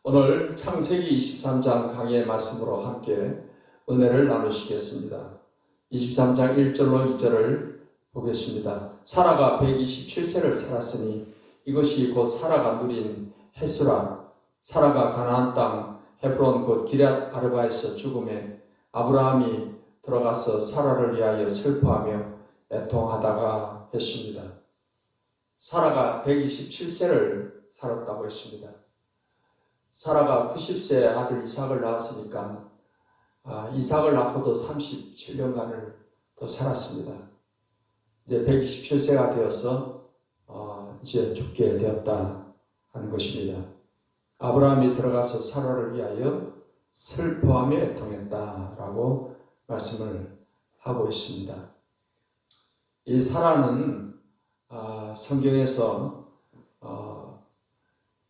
오늘 창세기 23장 강의 말씀으로 함께 은혜를 나누시겠습니다. 23장 1절로 2절을 보겠습니다. 사라가 127세를 살았으니 이것이 곧 사라가 누린 헤수라. 사라가 가나안 땅 헤브론 곧 기럇 아르바에서 죽음에 아브라함이 들어가서 사라를 위하여 슬퍼하며 애통하다가 했습니다. 사라가 127세를 살았다고 했습니다. 사라가 90세 아들 이삭을 낳았으니까 이삭을 낳고도 37년간을 더 살았습니다. 이제 127세가 되어서 이제 죽게 되었다 하는 것입니다. 아브라함이 들어가서 사라를 위하여 슬퍼하며 애통했다라고 말씀을 하고 있습니다. 이 사라는 성경에서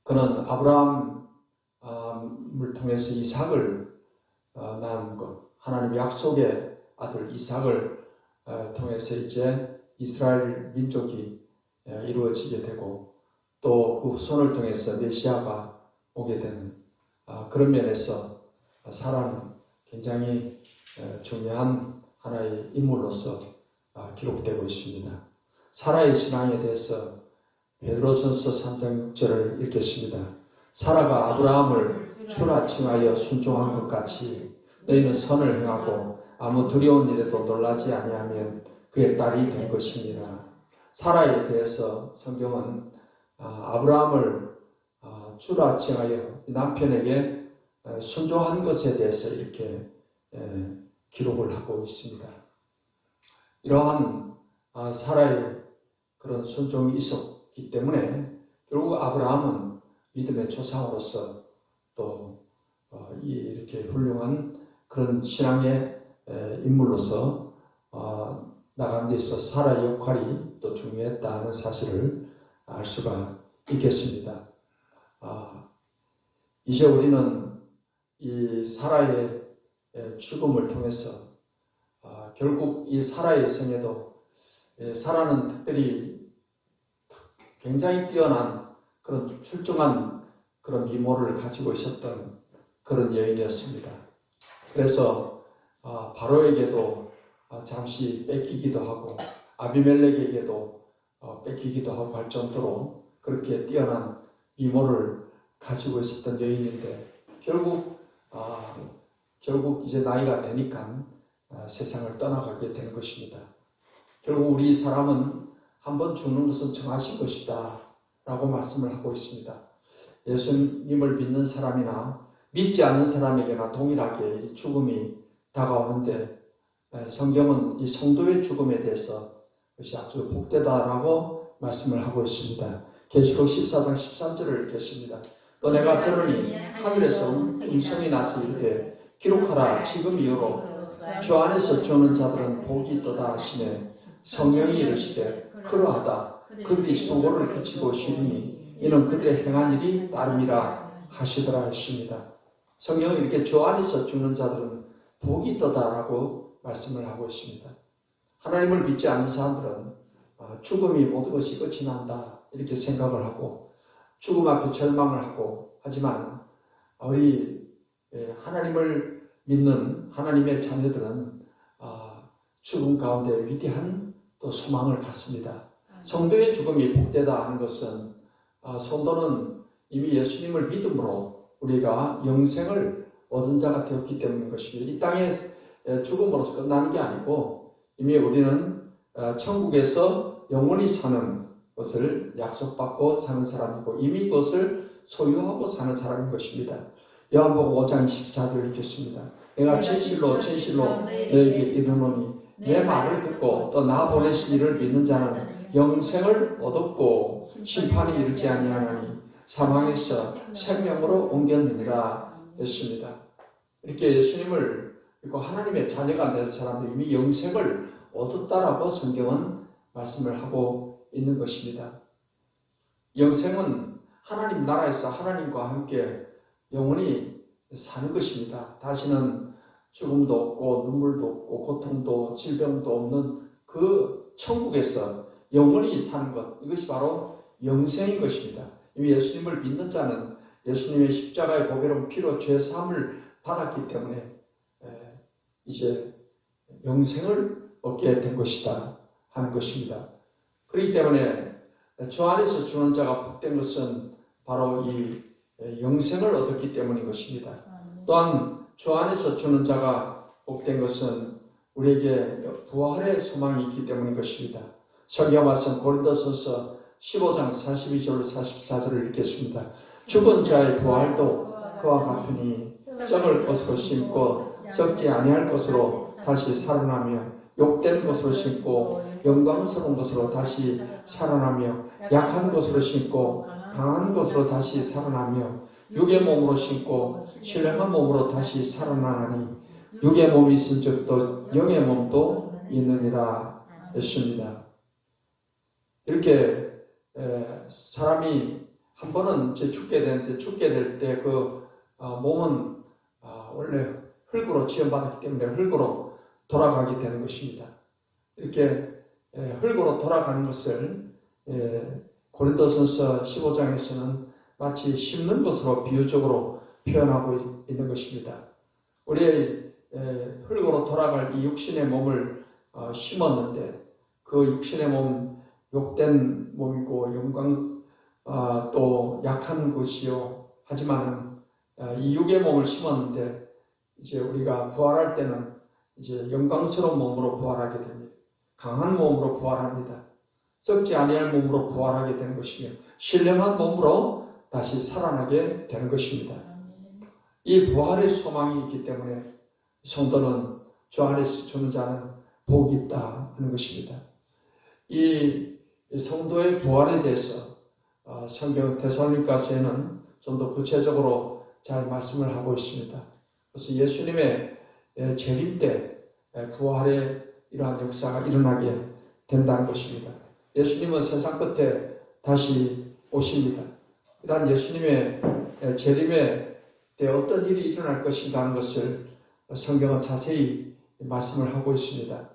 그는 아브라함을 통해서 이삭을 낳은 것, 하나님 약속의 아들 이삭을 통해서 이제 이스라엘 민족이 이루어지게 되고 또 그 후손을 통해서 메시아가 오게 되는 그런 면에서 사라는 굉장히 중요한 하나의 인물로서 기록되고 있습니다. 사라의 신앙에 대해서 베드로전서 3장 6절을 읽겠습니다. 사라가 아브라함을 추라칭하여 순종한 것 같이 너희는 선을 행하고 아무 두려운 일에도 놀라지 아니하면 그의 딸이 된 것이니라. 사라에 대해서 성경은 아브라함을 추라칭하여 남편에게 순종한 것에 대해서 이렇게 기록을 하고 있습니다. 이러한 사라의 그런 순종이 있었기 때문에 결국 아브라함은 믿음의 조상으로서 또 이렇게 훌륭한 그런 신앙의 인물로서 나가는 데 있어서 사라의 역할이 또 중요했다는 사실을 알 수가 있겠습니다. 이제 우리는 이 사라의 죽음을 통해서 결국 이 사라의 생애도 사라는 특별히 굉장히 뛰어난 그런 출중한 그런 미모를 가지고 있었던 그런 여인이었습니다. 그래서 바로에게도 잠시 뺏기기도 하고 아비멜렉에게도 뺏기기도 하고 할 정도로 그렇게 뛰어난 미모를 가지고 있었던 여인인데 결국 이제 나이가 되니까 세상을 떠나가게 되는 것입니다. 결국 우리 사람은 한번 죽는 것은 정하신 것이다 라고 말씀을 하고 있습니다. 예수님을 믿는 사람이나 믿지 않는 사람에게나 동일하게 이 죽음이 다가오는데 성경은 이 성도의 죽음에 대해서 그것이 아주 복되다라고 말씀을 하고 있습니다. 계시록 14장 13절을 읽겠습니다. 또 내가 들으니 하늘에서 음성이 나서 이르되 기록하라. 지금 이후로 주 안에서 주는 자들은 복이 있도다 하시네. 성령이 이르시되 그러하다. 그들이 수고를 그치고 쉬리니 이는 그들의 행한 일이 따름이라 하시더라 했습니다. 성경은 이렇게 주 안에서 죽는 자들은 복이 있도다라고 말씀을 하고 있습니다. 하나님을 믿지 않는 사람들은 죽음이 모든 것이 끝이 난다 이렇게 생각을 하고 죽음 앞에 절망을 하고 하지만 우리 하나님을 믿는 하나님의 자녀들은 죽음 가운데 위대한 또 소망을 갖습니다. 성도의 죽음이 복되다 하는 것은 성도는 이미 예수님을 믿음으로 우리가 영생을 얻은 자가 되었기 때문인 것입니다. 이 땅의 죽음으로서 끝나는 게 아니고 이미 우리는 천국에서 영원히 사는 것을 약속받고 사는 사람이고 이미 그것을 소유하고 사는 사람인 것입니다. 요한복음 5장 24절 읽겠습니다. 내가 진실로 너에게 이르노니 내 말을 듣고 또 나 보내신 이를 믿는 자는 영생을 얻었고 심판이 이르지 아니하나니 사망에서 생명으로 옮겼느니라 했습니다. 이렇게 예수님을 믿고 하나님의 자녀가 된 사람들이 이미 영생을 얻었다라고 성경은 말씀을 하고 있는 것입니다. 영생은 하나님 나라에서 하나님과 함께 영원히 사는 것입니다. 다시는 죽음도 없고 눈물도 없고 고통도 질병도 없는 그 천국에서 영원히 사는 것, 이것이 바로 영생인 것입니다. 이미 예수님을 믿는 자는 예수님의 십자가의 보배로운 피로 죄 사함을 받았기 때문에 이제 영생을 얻게 된 것이다 하는 것입니다. 그렇기 때문에 주 안에서 주는 자가 복된 것은 바로 이 영생을 얻었기 때문인 것입니다. 또한 주 안에서 주는 자가 복된 것은 우리에게 부활의 소망이 있기 때문인 것입니다. 성경 말씀 고린도전서 15장 42절로 44절을 읽겠습니다. 죽은 자의 부활도 그와 같으니 썩을 것으로 심고 썩지 아니할 것으로 다시 살아나며 욕된 것으로 심고 영광스러운 것으로 다시 살아나며 약한 것으로 심고 강한 것으로 다시 살아나며 육의 몸으로 심고 신령한 몸으로 다시 살아나나니 육의 몸이 있은 적도 영의 몸도 있느니라 했습니다. 이렇게 사람이 한 번은 이제 죽게 될 때 그 몸은 원래 흙으로 지음받았기 때문에 흙으로 돌아가게 되는 것입니다. 이렇게 흙으로 돌아가는 것을 고린도전서 15장에서는 마치 심는 것으로 비유적으로 표현하고 있는 것입니다. 우리의 흙으로 돌아갈 이 육신의 몸을 심었는데 그 육신의 몸은 욕된 몸이고 또 약한 것이요. 하지만 이 육의 몸을 심었는데 이제 우리가 부활할 때는 이제 영광스러운 몸으로 부활하게 됩니다. 강한 몸으로 부활합니다. 썩지 아니할 몸으로 부활하게 되는 것이며 신령한 몸으로 다시 살아나게 되는 것입니다. 이 부활의 소망이 있기 때문에 성도는 주 안에서 주는 자는 복이 있다 하는 것입니다. 이 성도의 부활에 대해서 성경 데살로니가서에는 좀 더 구체적으로 잘 말씀을 하고 있습니다. 그래서 예수님의 재림 때 부활의 이러한 역사가 일어나게 된다는 것입니다. 예수님은 세상 끝에 다시 오십니다. 이러한 예수님의 재림에 대해 어떤 일이 일어날 것인가 하는 것을 성경은 자세히 말씀을 하고 있습니다.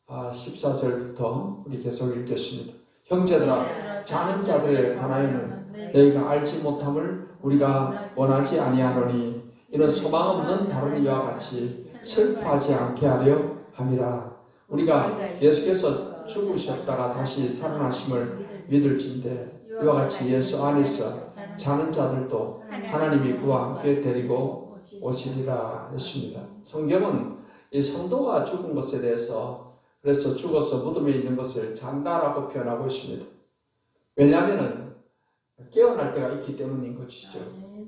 14절부터 우리 계속 읽겠습니다. 형제들아, 자는 자들에 관하여는 너희가 알지 못함을 우리가 원하지 아니하노니 이는 소망 없는 다른 이와 같이 슬퍼하지 않게 하려 함이라. 우리가 예수께서 죽으셨다가 다시 살아나심을 믿을진대 이와 같이 예수 안에서 자는 자들도 하나님이 그와 함께 데리고 오시리라 했습니다. 성경은 이 성도가 죽은 것에 대해서 그래서 죽어서 무덤에 있는 것을 잔다라고 표현하고 있습니다. 왜냐하면 깨어날 때가 있기 때문인 것이죠.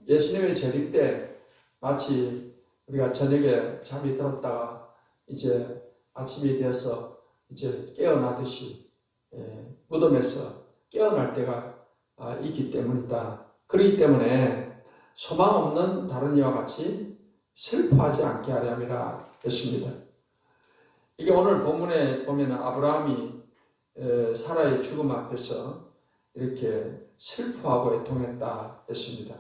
예수님의 재림 때 마치 우리가 저녁에 잠이 들었다가 이제 아침이 되어서 이제 깨어나듯이 무덤에서 깨어날 때가 있기 때문이다. 그렇기 때문에 소망 없는 다른 이와 같이 슬퍼하지 않게 하려 함이라 했습니다. 이게 오늘 본문에 보면 아브라함이 사라의 죽음 앞에서 이렇게 슬퍼하고 애통했다 했습니다.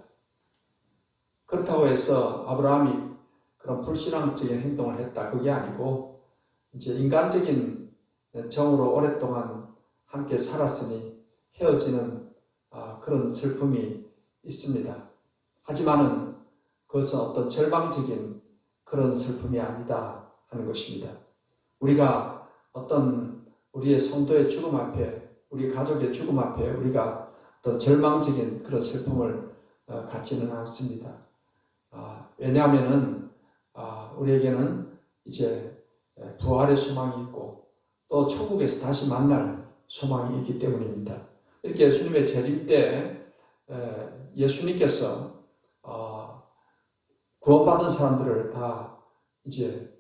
그렇다고 해서 아브라함이 그런 불신앙적인 행동을 했다 그게 아니고 이제 인간적인 정으로 오랫동안 함께 살았으니 헤어지는 그런 슬픔이 있습니다. 하지만은 그것은 어떤 절망적인 그런 슬픔이 아니다 하는 것입니다. 우리가 어떤 우리의 성도의 죽음 앞에 우리 가족의 죽음 앞에 우리가 어떤 절망적인 그런 슬픔을 갖지는 않습니다. 왜냐하면은 우리에게는 이제 부활의 소망이 있고 또 천국에서 다시 만날 소망이 있기 때문입니다. 이렇게 예수님의 재림 때 예수님께서 구원받은 사람들을 다 이제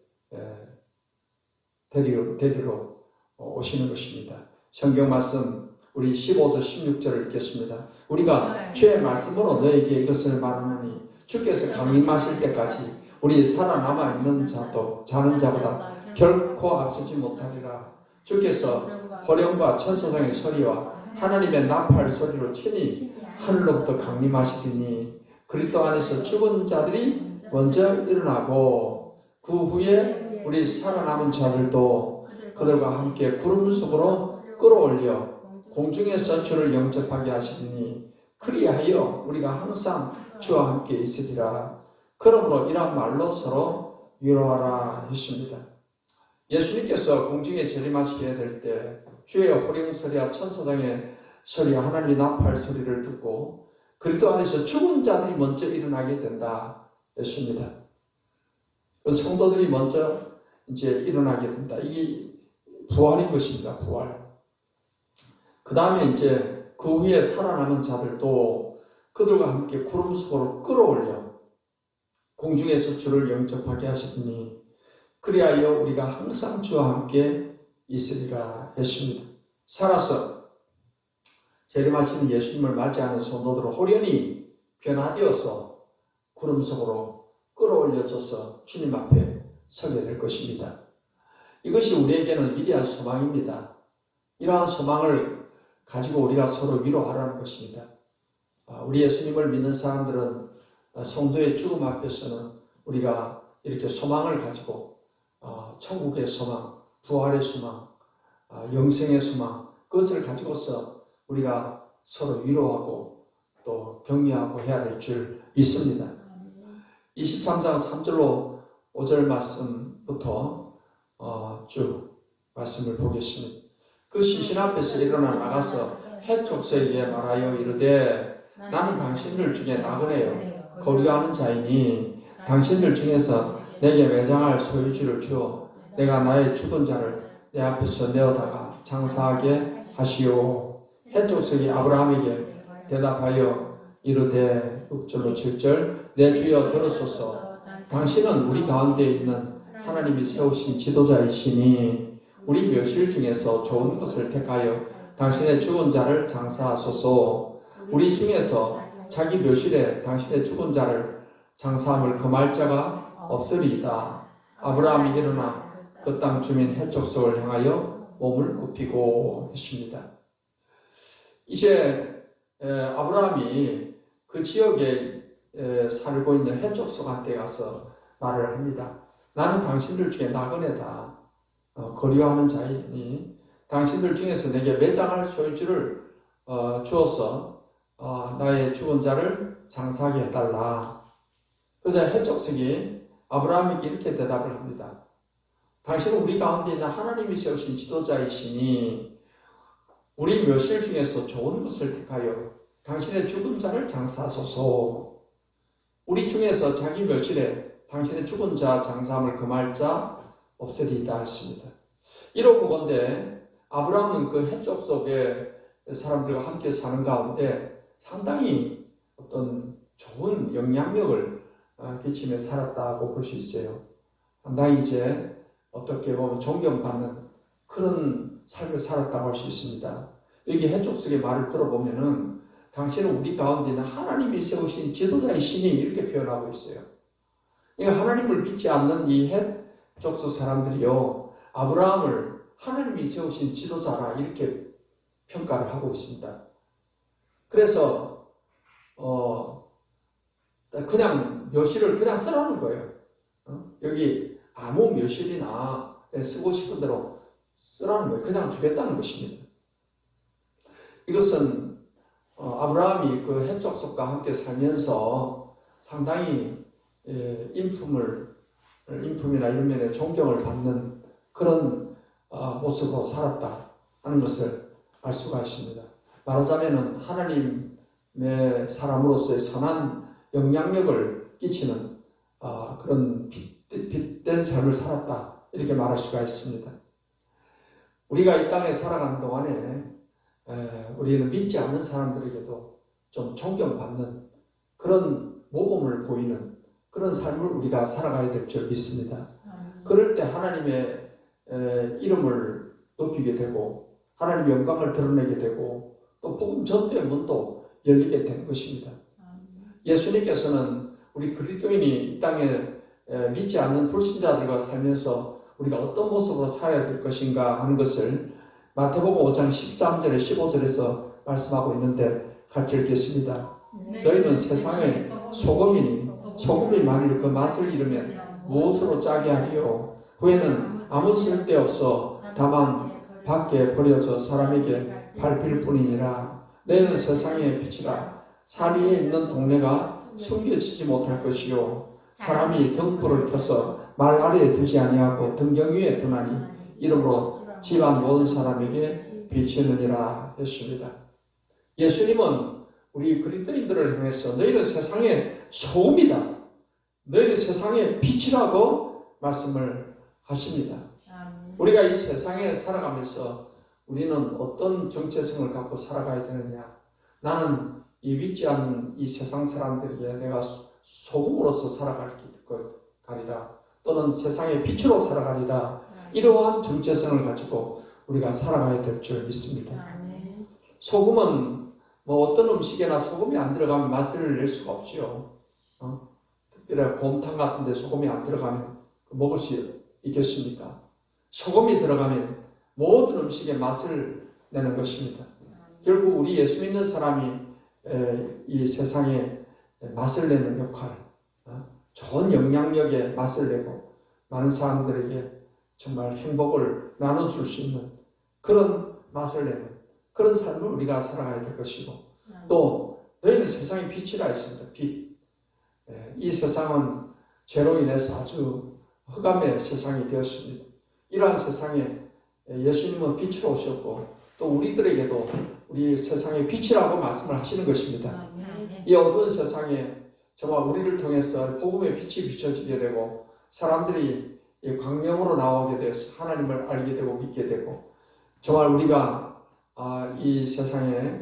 데리러 오시는 것입니다. 성경 말씀 우리 15절 16절을 읽겠습니다. 우리가 주의 말씀으로 너에게 이것을 말하노니 주께서 강림하실 때까지 우리 살아남아 있는 자는 자보다 결코 앞서지 못하리라. 주께서 호령과 천사장의 소리와 하나님의 나팔 소리로 친히 하늘로부터 강림하시리니 그리스도 안에서 죽은 자들이 먼저 일어나고 그 후에 우리 살아남은 자들도 그들과 함께 구름 속으로 끌어올려 공중에서 주를 영접하게 하시리니 그리하여 우리가 항상 주와 함께 있으리라. 그러므로 이런 말로 서로 위로하라 했습니다. 예수님께서 공중에 재림하시게 될 때 주의 호령 소리와 천사장의 소리와 하나님의 나팔 소리를 듣고 그리스도 안에서 죽은 자들이 먼저 일어나게 된다 했습니다. 그 성도들이 먼저 이제 일어나게 된다. 이게 부활인 것입니다. 부활. 그 다음에 이제 그 후에 살아남은 자들도 그들과 함께 구름 속으로 끌어올려 공중에서 주를 영접하게 하시더니 그리하여 우리가 항상 주와 함께 있으리라 했습니다. 살아서 재림하시는 예수님을 맞이하는 성도들은 호련히 변화되어서 구름 속으로 끌어올려져서 주님 앞에 서게 될 것입니다. 이것이 우리에게는 위대한 소망입니다. 이러한 소망을 가지고 우리가 서로 위로하라는 것입니다. 우리 예수님을 믿는 사람들은 성도의 죽음 앞에서는 우리가 이렇게 소망을 가지고 천국의 소망, 부활의 소망, 영생의 소망 그것을 가지고서 우리가 서로 위로하고 또 격려하고 해야 될 줄 믿습니다. 23장 3절로 5절 말씀부터 쭉 말씀을 보겠습니다. 그 시신 앞에서 일어나 나가서 해족서에게 말하여 이르되 나는 당신들 중에 나그네요 거류하는 자이니 당신들 중에서 내게 매장할 소유주를 주어 내가 나의 죽은 자를 내 앞에서 내어다가 장사하게 하시오. 해족석이 아브라함에게 대답하여 이르되 6절로 7절 내 주여 들으소서. 당신은 우리 가운데 있는 하나님이 세우신 지도자이시니 우리 묘실 중에서 좋은 것을 택하여 당신의 죽은 자를 장사하소서. 우리 중에서 자기 묘실에 당신의 죽은 자를 장사함을 금할 자가 없으리이다. 아브라함이 일어나 그 땅 주민 해족석을 향하여 몸을 굽히고 했습니다. 이제 아브라함이 그 지역에 살고 있는 해족석한테 가서 말을 합니다. 나는 당신들 중에 나그네다. 거류하는 자이니 당신들 중에서 내게 매장할 소유주를 주어서 나의 죽은 자를 장사하게 해달라. 그래서 해족석이 아브라함에게 이렇게 대답을 합니다. 당신은 우리 가운데 있는 하나님이 세우신 지도자이시니 우리 묘실 중에서 좋은 것을 택하여 당신의 죽은 자를 장사하소서. 우리 중에서 자기 묘실에 당신의 죽은 자 장사함을 금할 자 없으리이다 했습니다. 이러고 본데 아브라함은 그 해족 속에 사람들과 함께 사는 가운데 상당히 어떤 좋은 영향력을 끼치며 살았다고 볼 수 있어요. 상당히 이제 어떻게 보면 존경받는 그런 삶을 살았다고 할 수 있습니다. 여기 해족석의 말을 들어보면은 당신은 우리 가운데 있는 하나님이 세우신 지도자의 신이 이렇게 표현하고 있어요. 그러니까 하나님을 믿지 않는 이 해족석 사람들이요, 아브라함을 하나님이 세우신 지도자라 이렇게 평가를 하고 있습니다. 그래서 그냥 묘실을 그냥 쓰라는 거예요. 여기 아무 묘실이나 쓰고 싶은 대로 쓰라는 거예요. 그냥 주겠다는 것입니다. 이것은 아브라함이 그 해족속과 함께 살면서 상당히 인품이나 이런 면에 존경을 받는 그런 모습으로 살았다 하는 것을 알 수가 있습니다. 말하자면 하나님의 사람으로서의 선한 영향력을 끼치는 그런 빛된 삶을 살았다 이렇게 말할 수가 있습니다. 우리가 이 땅에 살아가는 동안에 우리는 믿지 않는 사람들에게도 좀 존경받는 그런 모범을 보이는 그런 삶을 우리가 살아가야 될 줄 믿습니다. 그럴 때 하나님의 이름을 높이게 되고 하나님의 영광을 드러내게 되고 또 복음 전도의 문도 열리게 된 것입니다. 예수님께서는 우리 그리스도인이 이 땅에 믿지 않는 불신자들과 살면서 우리가 어떤 모습으로 살아야 될 것인가 하는 것을 마태복음 5장 13절에 15절에서 말씀하고 있는데 같이 읽겠습니다. 너희는 세상의 소금이니 소금이 만일 그 맛을 잃으면 무엇으로 짜게 하리요? 후에는 아무 쓸데없어 다만 밖에 버려져 사람에게 밟힐 뿐이니라. 너희는 세상의 빛이라. 사리에 있는 동네가 숨겨지지 못할 것이요 사람이 등불을 켜서 말 아래에 두지 아니하고 등경 위에 두나니 이러므로 집안 모든 사람에게 비치느니라 했습니다. 예수님은 우리 그리스도인들을 향해서 너희는 세상의 소금이다. 너희는 세상의 빛이라고 말씀을 하십니다. 우리가 이 세상에 살아가면서 우리는 어떤 정체성을 갖고 살아가야 되느냐. 나는 이 믿지 않는 이 세상 사람들에게 내가 소금으로서 살아가리라. 또는 세상의 빛으로 살아가리라. 이러한 정체성을 가지고 우리가 살아가야 될 줄 믿습니다. 소금은 뭐 어떤 음식에나 소금이 안 들어가면 맛을 낼 수가 없지요. 특별히 곰탕 같은 데 소금이 안 들어가면 먹을 수 있겠습니까? 소금이 들어가면 모든 음식의 맛을 내는 것입니다. 결국 우리 예수 믿는 사람이 이 세상에 맛을 내는 역할, 좋은 영향력의 맛을 내고 많은 사람들에게 정말 행복을 나눠줄 수 있는 그런 맛을 내는 그런 삶을 우리가 살아가야 될 것이고 또 너희는 세상의 빛이라 했습니다. 빛. 이 세상은 죄로 인해서 아주 흑암의 세상이 되었습니다. 이러한 세상에 예수님은 빛으로 오셨고 또 우리들에게도 우리 세상의 빛이라고 말씀을 하시는 것입니다. 이 어두운 세상에 정말 우리를 통해서 복음의 빛이 비춰지게 되고 사람들이 광명으로 나오게 돼서 하나님을 알게 되고 믿게 되고 정말 우리가 이 세상에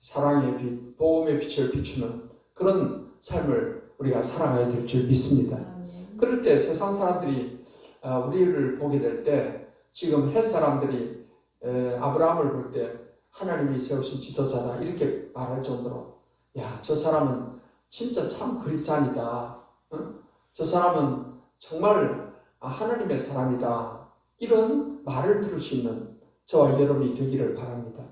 사랑의 빛, 복음의 빛을 비추는 그런 삶을 우리가 살아가야 될 줄 믿습니다. 그럴 때 세상 사람들이 우리를 보게 될 때 지금 햇 사람들이 아브라함을 볼 때 하나님이 세우신 지도자다 이렇게 말할 정도로 야, 저 사람은 진짜 참 그리스도인이다. 저 사람은 정말 하나님의 사람이다. 이런 말을 들을 수 있는 저와 여러분이 되기를 바랍니다.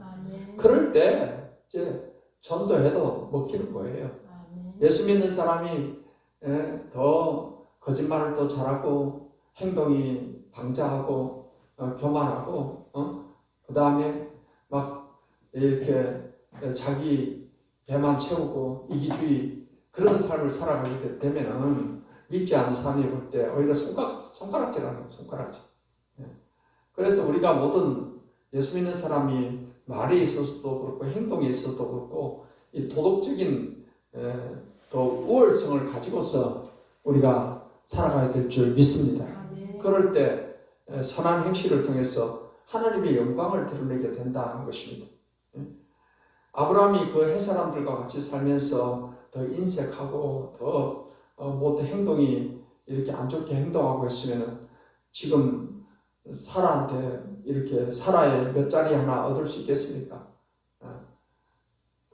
그럴 때 이제 전도해도 먹히는 거예요. 예수 믿는 사람이 더 거짓말을 또 잘하고 행동이 방자하고 교만하고 그 다음에 막 이렇게 자기 배만 채우고 이기주의 그런 삶을 살아가게 되면은 믿지 않는 사람이 볼 때 오히려 손가락질하는 거예요. 손가락질. 그래서 우리가 모든 예수 믿는 사람이 말에 있어서도 그렇고 행동에 있어서도 그렇고 이 도덕적인 또 우월성을 가지고서 우리가 살아가야 될 줄 믿습니다. 그럴 때 선한 행실을 통해서 하나님의 영광을 드러내게 된다는 것입니다. 아브라함이 그 햇사람들과 같이 살면서 더 인색하고 더 행동이 이렇게 안 좋게 행동하고 했으면 지금 사라한테 이렇게 사라의 몇 자리 하나 얻을 수 있겠습니까?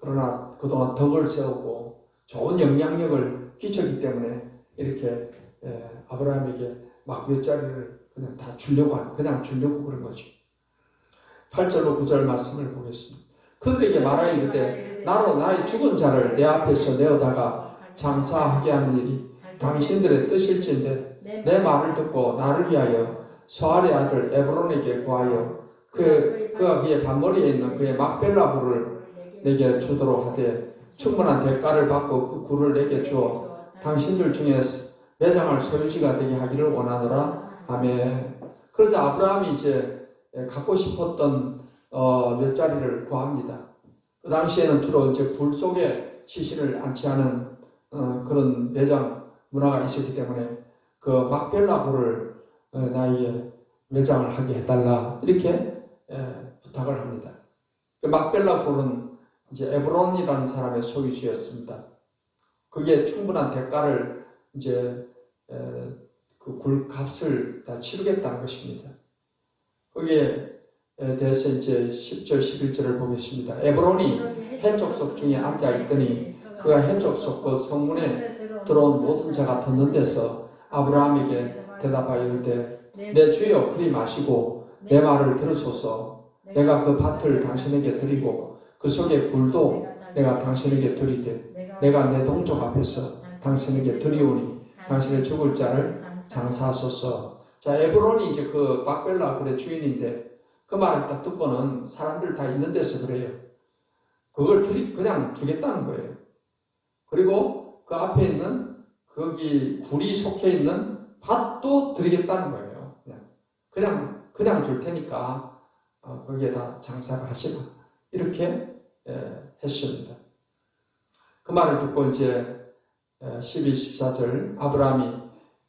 그러나 그동안 덕을 세우고 좋은 영향력을 끼쳤기 때문에 이렇게 아브라함에게 막 몇 자리를 그냥 다 주려고 그런 거죠. 8절로 9절 말씀을 보겠습니다. 그들에게 말하여 이르되 나로 나의 죽은 자를 내 앞에서 내어다가 장사하게 하는 일이 당신들의 뜻일진데 내 말을 듣고 나를 위하여 소알의 아들 에브론에게 구하여 그가 그의 반머리에 있는 그의 막벨라 굴을 내게 주도록 하되 충분한 대가를 받고 그 굴을 내게 주어 당신들 중에 매장할 소유지가 되게 하기를 원하노라. 아멘. 그래서 아브라함이 이제 갖고 싶었던 몇 자리를 구합니다. 그 당시에는 주로 이제 굴 속에 시신을 안치하는 그런 매장 문화가 있었기 때문에 그 막벨라 굴을 나에게 매장을 하게 해달라 이렇게 부탁을 합니다. 그 막벨라 굴은 이제 에브론이라는 사람의 소유지였습니다. 그게 충분한 대가를 이제 그 굴 값을 다 치르겠다는 것입니다. 거기에 대해서 이제 10절, 11절을 보겠습니다. 에브론이 해족속 중에 앉아 있더니 그가 해족속 그 성문에 들어온 모든 자가 듣는 데서 아브라함에게 대답하여 이르되 내 주여 그리 마시고 내 말을 들으소서. 내가 그 밭을 당신에게 드리고 그 속에 굴도 내가 당신에게 드리되 내가 내 동족 앞에서 당신에게 드리오니 당신의 죽을 자를 장사하소서. 자, 에브론이 이제 그 막벨라 굴의 주인인데 그 말을 딱 듣고는 사람들 다 있는 데서 그래요. 그걸 그냥 주겠다는 거예요. 그리고 그 앞에 있는 거기 굴이 속해 있는 밭도 드리겠다는 거예요. 그냥 줄 테니까 거기에다 장사를 하시라. 이렇게 했습니다. 그 말을 듣고 이제 12, 14절 아브라함이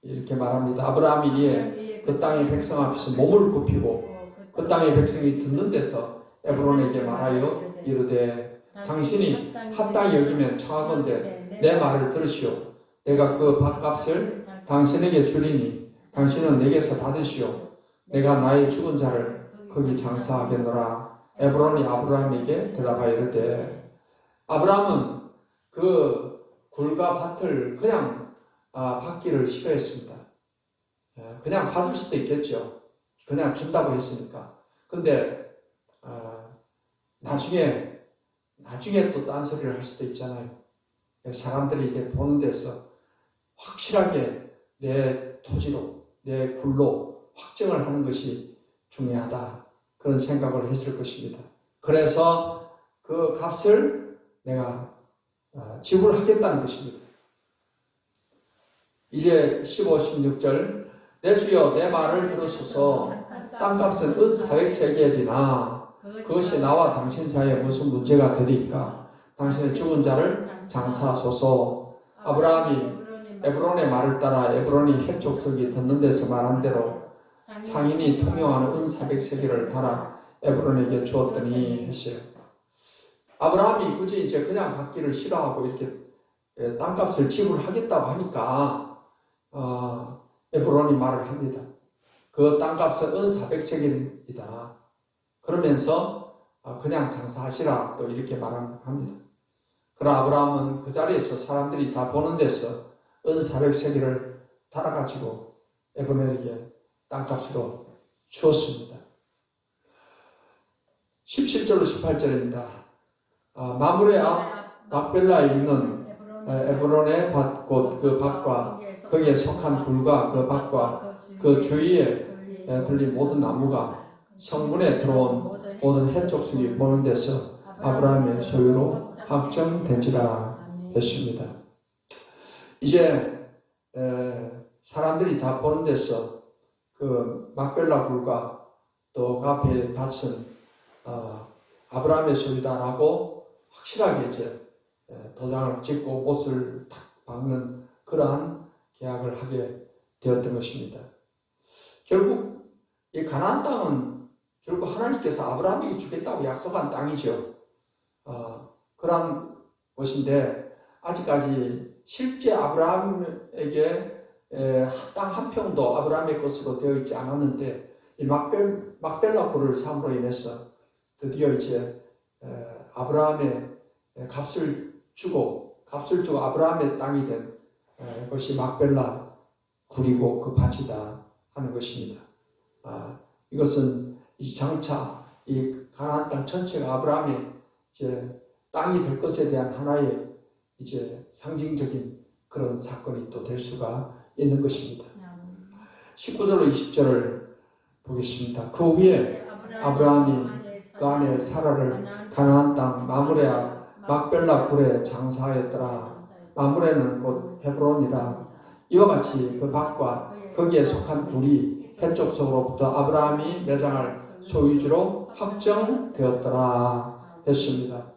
이렇게 말합니다. 아브라함이 이에 그 땅의 백성 앞에서 몸을 굽히고 그 땅의 백성이 듣는 데서 에브론에게 말하여 이르되 당신이 합당히 여기면 청하건대 내 말을 들으시오. 내가 그 밭값을 당신에게 주리니 당신은 내게서 받으시오. 내가 나의 죽은 자를 거기 장사하겠노라. 에브론이 아브라함에게 대답하여 이르되 아브라함은 그 굴과 밭을 그냥 받기를 싫어했습니다. 그냥 받을 수도 있겠죠. 그냥 준다고 했으니까. 근데 나중에 또 딴소리를 할 수도 있잖아요. 사람들이 이게 보는 데서 확실하게 내 토지로, 내 굴로 확정을 하는 것이 중요하다. 그런 생각을 했을 것입니다. 그래서 그 값을 내가 지불하겠다는 것입니다. 이제 15, 16절 내 주여 내 말을 들으소서. 땅값은 은 400세겔이나 그것이 나와 당신 사이에 무슨 문제가 되리까? 당신의 죽은 자를 장사하소서. 아브라함이 에브론의 말을 따라 에브론이 헷 족속이 듣는 데서 말한 대로 상인이 통용하는 은 400세겔을 달아 에브론에게 주었더니 했어요. 아브라함이 굳이 이제 그냥 받기를 싫어하고 이렇게 땅값을 지불하겠다고 하니까 에브론이 말을 합니다. 그 땅값은 은 400세겔이다. 그러면서 그냥 장사하시라 또 이렇게 말합니다. 그러나 아브라함은 그 자리에서 사람들이 다 보는 데서 은 400세겔을 달아가지고 에브론에게 땅값으로 주었습니다. 17절로 18절입니다. 마므레 앞 막벨라에 있는 에브론의 밭, 곧 그 밭과 거기에 속한 굴과 그 밭과 그 주위에 들린 모든 나무가 성문에 들어온 모든 해족속이 보는 데서 아브라함의 소유로 확정된지라 했습니다. 이제 사람들이 다 보는 데서 그 막벨라 굴과 또 그 앞에 밭은 아브라함의 소유다라고 확실하게 이제 도장을 찍고 못을 탁 박는 그러한 계약을 하게 되었던 것입니다. 결국 이 가나안 땅은 결국 하나님께서 아브라함에게 주겠다고 약속한 땅이죠. 그런 것인데 아직까지 실제 아브라함에게 땅 한 평도 아브라함의 것으로 되어 있지 않았는데 이 막벨라 굴을 삼으로 인해서 드디어 이제 아브라함의 값을 주고 아브라함의 땅이 된 것이 막벨라 굴이고 그 밭이다 하는 것입니다. 이것은 이 장차 이 가나안 땅 전체가 아브라함의 이제 땅이 될 것에 대한 하나의 이제 상징적인 그런 사건이 또 될 수가 있는 것입니다. 19절로 20절을 보겠습니다. 그 후에 아브라함이 그 아내 사라를 가나안 땅 마므레 앞 막벨라 굴에 장사하였더라. 마므레는 곧 헤브론이라. 이와 같이 그 밭과 거기에 속한 굴이 해족속으로부터 아브라함이 매장할 소유주로 확정되었더라 했습니다.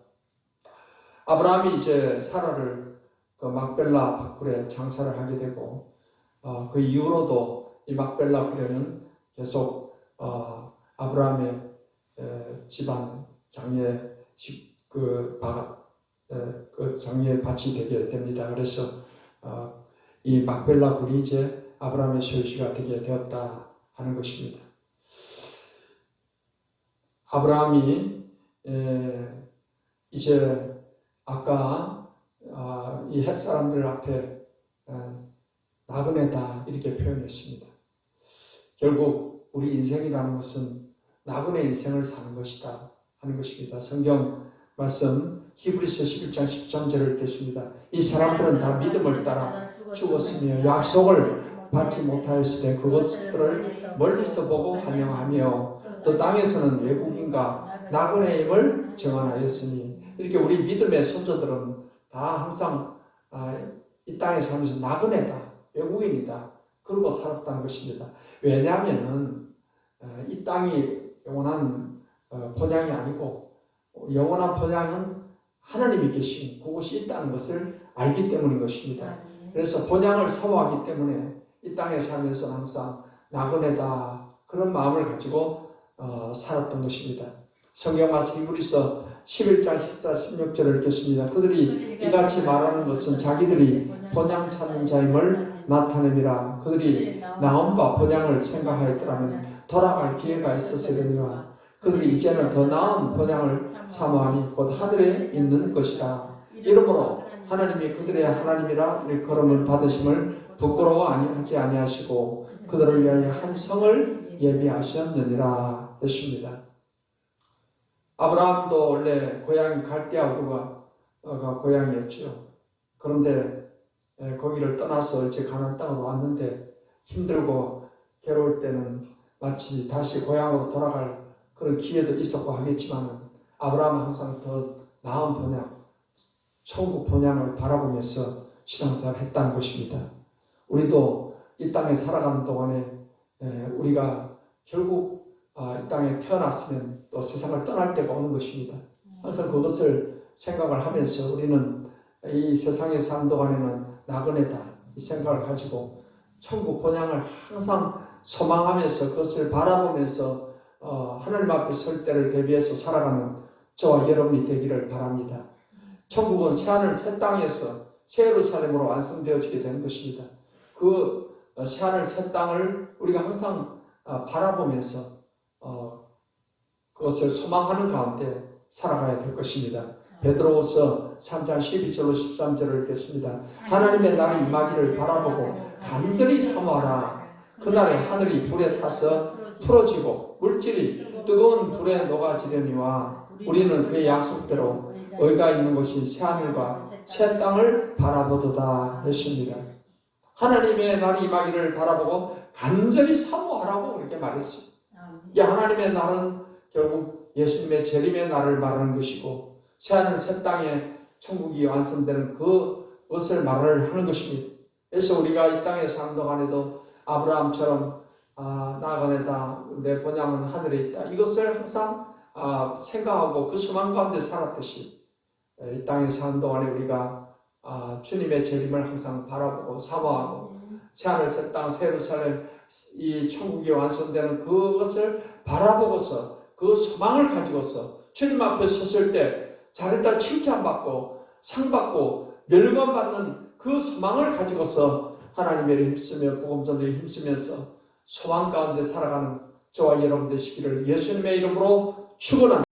아브라함이 이제 사라를 그 막벨라 밭굴에 장사를 하게 되고 그 이후로도 이 막벨라 굴에는 계속 아브라함의 집안 장례 그 장례 밭이 되게 됩니다. 그래서 이 막벨라 굴이 이제 아브라함의 소유지가 되게 되었다 하는 것입니다. 아브라함이 이제 아까 이 헷 사람들 앞에 나그네다 이렇게 표현했습니다. 결국 우리 인생이라는 것은 나그네 인생을 사는 것이다 하는 것입니다. 성경 말씀 히브리서 11장 13절을 읽겠습니다. 이 사람들은 다 믿음을 따라 죽었으며 약속을 받지 못하였으되 그것들을 멀리서 보고 환영하며 또 땅에서는 외국인과 나그네임을 정언하였으니 이렇게 우리 믿음의 선조들은 다 항상 이 땅에 살면서 나그네다, 외국인이다, 그러고 살았다는 것입니다. 왜냐하면은 이 땅이 영원한 본향이 아니고 영원한 본향은 하나님이 계신 그곳이 있다는 것을 알기 때문인 것입니다. 그래서 본향을 사모하기 때문에 이 땅에 살면서 항상 나그네다, 그런 마음을 가지고 살았던 것입니다. 성경 말씀 히브리서 11장 14, 16절을 읽겠습니다. 그들이 이같이 말하는 것은 자기들이 본향 찾는 자임을 나타냄이라. 그들이 나온 바 본향을 생각하였더라면 돌아갈 기회가 있었으려니와 그들이 이제는 더 나은 본향을 사모하니 곧 하늘에 있는 것이다. 이러므로 하나님이 그들의 하나님이라 일컬음을 받으심을 부끄러워 하지 아니하시고 그들을 위하여 한 성을 예비하셨느니라 했습니다. 아브라함도 원래 고향이 갈대아 우르가 고향이었죠. 그런데 거기를 떠나서 이제 가나안 땅으로 왔는데 힘들고 괴로울 때는 마치 다시 고향으로 돌아갈 그런 기회도 있었고 하겠지만 아브라함은 항상 더 나은 본향, 천국 본향을 바라보면서 신앙생활을 했다는 것입니다. 우리도 이 땅에 살아가는 동안에 우리가 결국 이 땅에 태어났으면 또 세상을 떠날 때가 오는 것입니다. 항상 그것을 생각을 하면서 우리는 이 세상에 사는 동안에는 나그네다, 이 생각을 가지고 천국 본향을 항상 소망하면서 그것을 바라보면서 하나님 앞에 설 때를 대비해서 살아가는 저와 여러분이 되기를 바랍니다. 천국은 새하늘 새 땅에서 새 예루살렘으로 완성되어지게 되는 것입니다. 그 새하늘 새 땅을 우리가 항상 바라보면서 그것을 소망하는 가운데 살아가야 될 것입니다. 베드로후서 3장 12절로 13절을 읽겠습니다. 하나님의 날이 임하기를 바라보고 간절히 사모하라. 그날에 하늘이 불에 타서 풀어지고 물질이 뜨거운 불에 녹아지려니와 우리는 그의 약속대로 의가 있는 곳이 새하늘과 새 땅을 바라보도다 했습니다. 하나님의 날이 임하기를 바라보고 간절히 사모하라고 그렇게 말했어요. 이 하나님의 날은 결국 예수님의 재림의 날을 말하는 것이고 새하늘 새 땅에 천국이 완성되는 그것을 말을 하는 것입니다. 그래서 우리가 이 땅에 사는 동안에도 아브라함처럼 나아가네다, 내 본향은 하늘에 있다, 이것을 항상 생각하고 그 소망 가운데 살았듯이 이 땅에 사는 동안에 우리가 주님의 재림을 항상 바라보고 사모하고 새하늘 새 땅 새 예루살렘 이 천국이 완성되는 그것을 바라보고서 그 소망을 가지고서 주님 앞에 섰을 때 잘했다 칭찬받고 상받고 멸관받는 그 소망을 가지고서 하나님의 일에 힘쓰며 복음전도에 힘쓰면서 소망 가운데 살아가는 저와 여러분 되시기를 예수님의 이름으로 축원합니다.